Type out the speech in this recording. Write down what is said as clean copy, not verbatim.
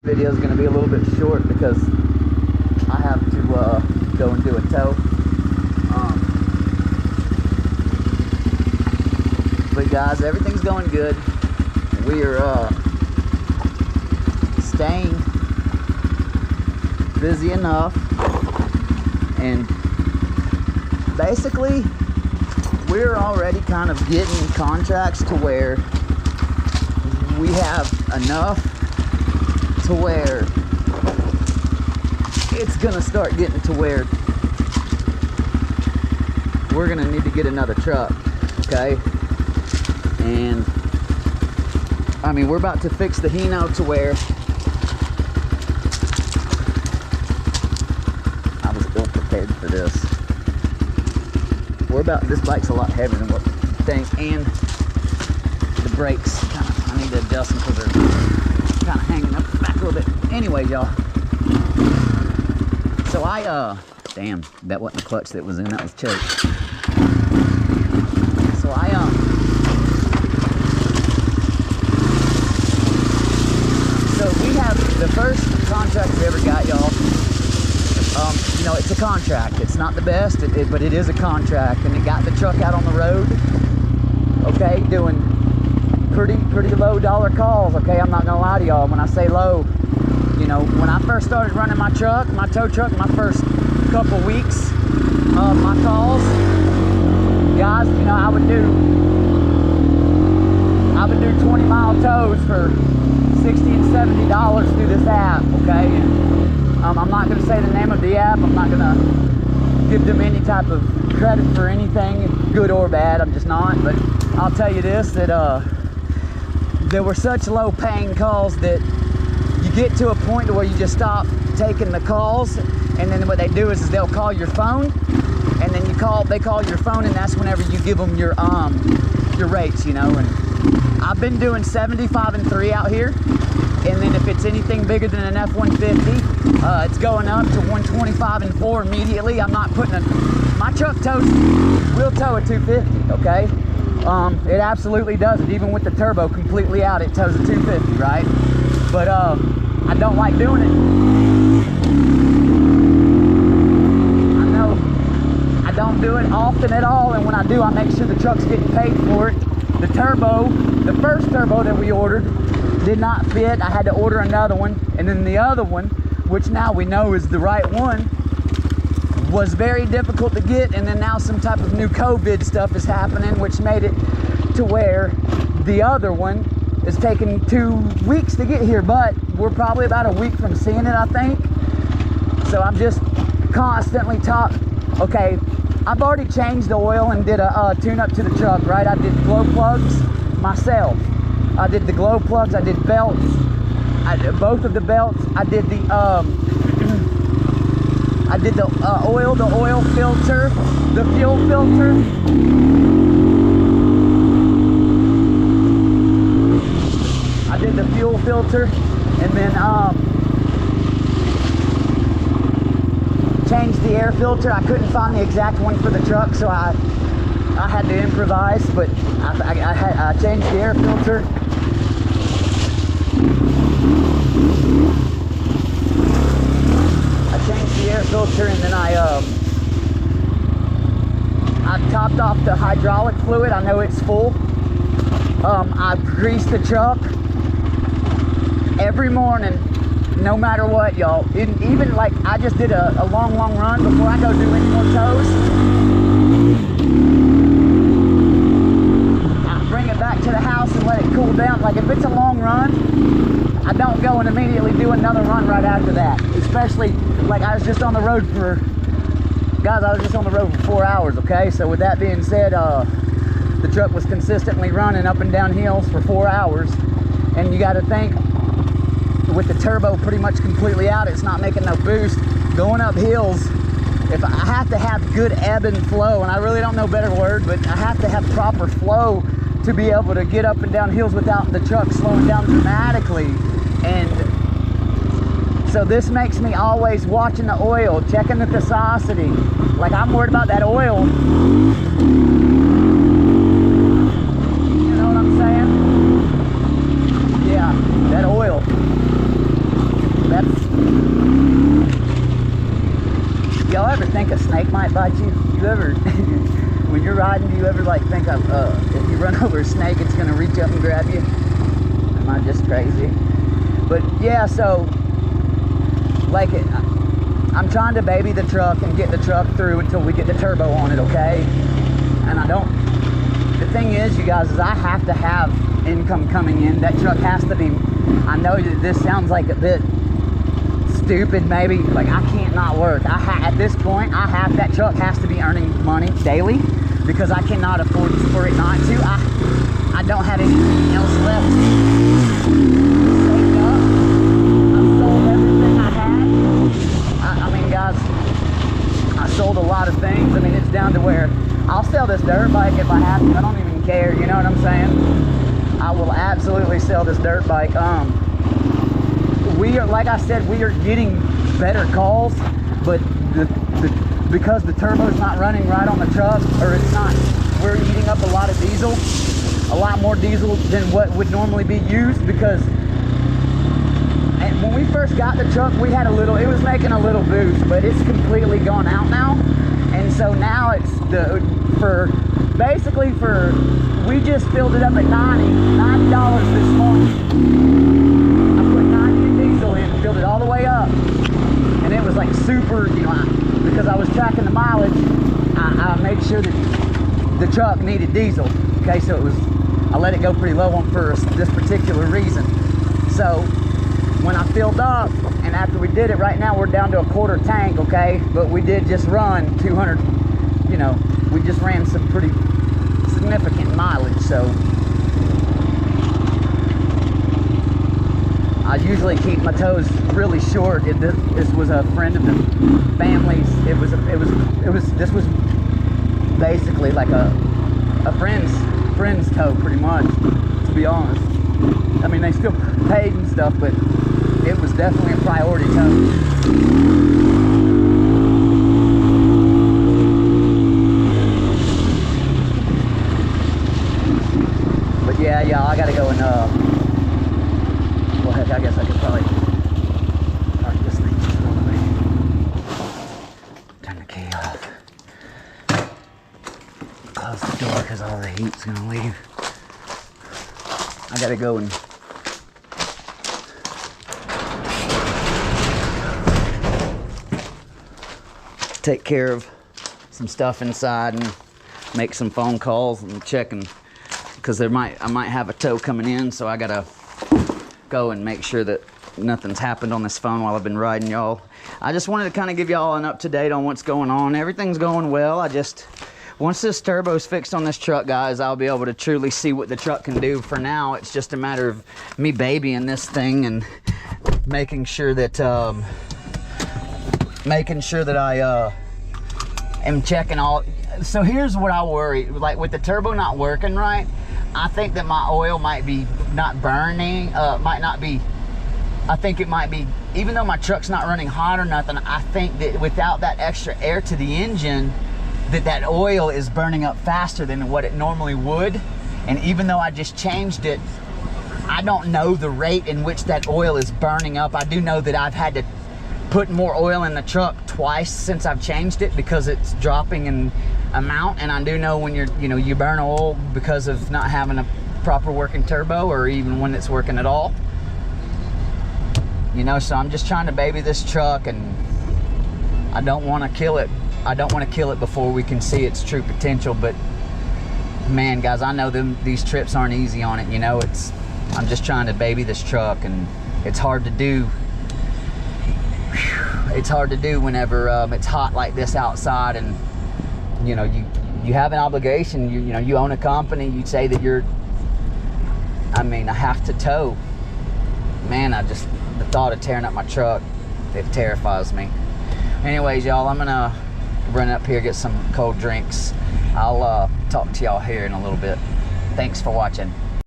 Video is going to be a little bit short because I have to go and do a tow. But guys, everything's going good. We are staying busy enough, and basically we're already kind of getting contracts to where we have enough to where it's gonna start getting to where we're gonna need to get another truck, okay? And I mean, we're about to fix the Hino to where I was ill prepared for this. This bike's a lot heavier than what you think, and the brakes I need to adjust them because they're kind of hanging up the back a little bit. Anyway, y'all, so damn, that wasn't the clutch that was in, that was choke. So so we have the first contract we ever got, y'all. You know, it's a contract. It's not the best, but it is a contract, and it got the truck out on the road, okay, doing pretty low dollar calls, okay? I'm not gonna lie to y'all. When I say low, you know, when I first started running my tow truck, my first couple weeks of my calls, guys, you know, I would do 20-mile tows for $60 and $70 through this app, okay? And, I'm not going to say the name of the app. I'm not going to give them any type of credit for anything, good or bad. I'm just not. But I'll tell you this, that there were such low paying calls that you get to a point where you just stop taking the calls, and then what they do is they'll call your phone, and then they call your phone, and that's whenever you give them your rates, you know. And I've been doing 75 and 3 out here. And then if it's anything bigger than an F-150, it's going up to 125 and 4 immediately. I'm not putting my truck will tow a 250, okay? It absolutely does it. Even with the turbo completely out, it tows a 250, right? But I don't like doing it. I know I don't do it often at all, and when I do, I make sure the truck's getting paid for it. The turbo, the first turbo that we ordered, did not fit. I had to order another one, and then the other one, which now we know is the right one, was very difficult to get. And then now some type of new COVID stuff is happening, which made it to where the other one is taking 2 weeks to get here, but we're probably about a week from seeing it, I think. So I'm just constantly okay, I've already changed the oil and did a tune-up to the truck, right? I did glow plugs myself. I did the glow plugs, I did belts, I did both of the belts, I did the oil filter, the fuel filter. I did the fuel filter, and then changed the air filter. I couldn't find the exact one for the truck, so I had to improvise, but I changed the air filter. I changed the air filter, and then I topped off the hydraulic fluid. I know it's full. I greased the truck every morning, no matter what, y'all. Even like I just did a long run before I go do any more tows. I bring it back to the house and let it cool down. Like if it's a long run, I don't go and immediately do another run right after that. Especially like I was just on the road for, guys, I was just on the road for 4 hours, okay? So with that being said, the truck was consistently running up and down hills for 4 hours. And you gotta think, with the turbo pretty much completely out, it's not making no boost. Going up hills, if I have to have good ebb and flow, and I really don't know a better word, but I have to have proper flow to be able to get up and down hills without the truck slowing down dramatically. And so this makes me always watching the oil, checking the viscosity. Like I'm worried about that oil. You know what I'm saying? Yeah, that oil. ever think a snake might bite you? You ever, when you're riding, do you ever like think of, if you run over a snake, it's gonna reach up and grab you? Am I just crazy? But yeah, so like I'm trying to baby the truck and get the truck through until we get the turbo on it, okay? And the thing is, you guys, is I have to have income coming in. That truck has to be, I know that this sounds like a bit stupid maybe, like I can't not work. At this point, that truck has to be earning money daily because I cannot afford for it not to. I don't have anything else left saved up. I've sold everything I had. I mean, guys, I sold a lot of things. I mean, it's down to where I'll sell this dirt bike if I have to. I don't even care, you know what I'm saying? I will absolutely sell this dirt bike. We are, like I said, we are getting better calls, but because the turbo's not running right on the truck, or it's not, we're eating up a lot of diesel, a lot more diesel than what would normally be used. Because when we first got the truck, we had it was making a little boost, but it's completely gone out now. And so now it's we just filled it up at $90 this morning. I put 90 in diesel in, filled it all the way up, and it was like super, you know, because I was tracking the mileage, I made sure that the truck needed diesel. Okay, so I let it go pretty low on for this particular reason. So when I filled up, and after we did it, right now we're down to a quarter tank, okay, but we did just run 200, you know, we just ran some pretty significant mileage. So I usually keep my tows really short. This was a friend of the family's. This was basically like a friend's tow, pretty much, to be honest. I mean, they still paid and stuff, but it was definitely a priority tow. Yeah, I gotta go and well, heck, I guess I could probably park this thing just one way. Turn the key off. Close the door because all the heat's gonna leave. I gotta go and take care of some stuff inside and make some phone calls and checking, because I might have a tow coming in, so I gotta go and make sure that nothing's happened on this phone while I've been riding, y'all. I just wanted to kind of give y'all an up-to-date on what's going on. Everything's going well. Once this turbo's fixed on this truck, guys, I'll be able to truly see what the truck can do. For now, it's just a matter of me babying this thing and making sure that I am checking all. So here's what I worry, like with the turbo not working right, I think that my oil might be not burning, I think it might be, even though my truck's not running hot or nothing, I think that without that extra air to the engine, that oil is burning up faster than what it normally would. And even though I just changed it, I don't know the rate in which that oil is burning up. I do know that I've had to put more oil in the truck twice since I've changed it because it's dropping in amount. And I do know when you burn oil because of not having a proper working turbo, or even when it's working at all. You know, so I'm just trying to baby this truck, and I don't want to kill it. I don't want to kill it before we can see its true potential. But man, guys, I know these trips aren't easy on it. You know, I'm just trying to baby this truck, and it's hard to do. It's hard to do whenever it's hot like this outside, and you know, you have an obligation. You know, you own a company. You say that I have to tow. Man, the thought of tearing up my truck, it terrifies me. Anyways, y'all, I'm gonna run up here, get some cold drinks. I'll talk to y'all here in a little bit. Thanks for watching.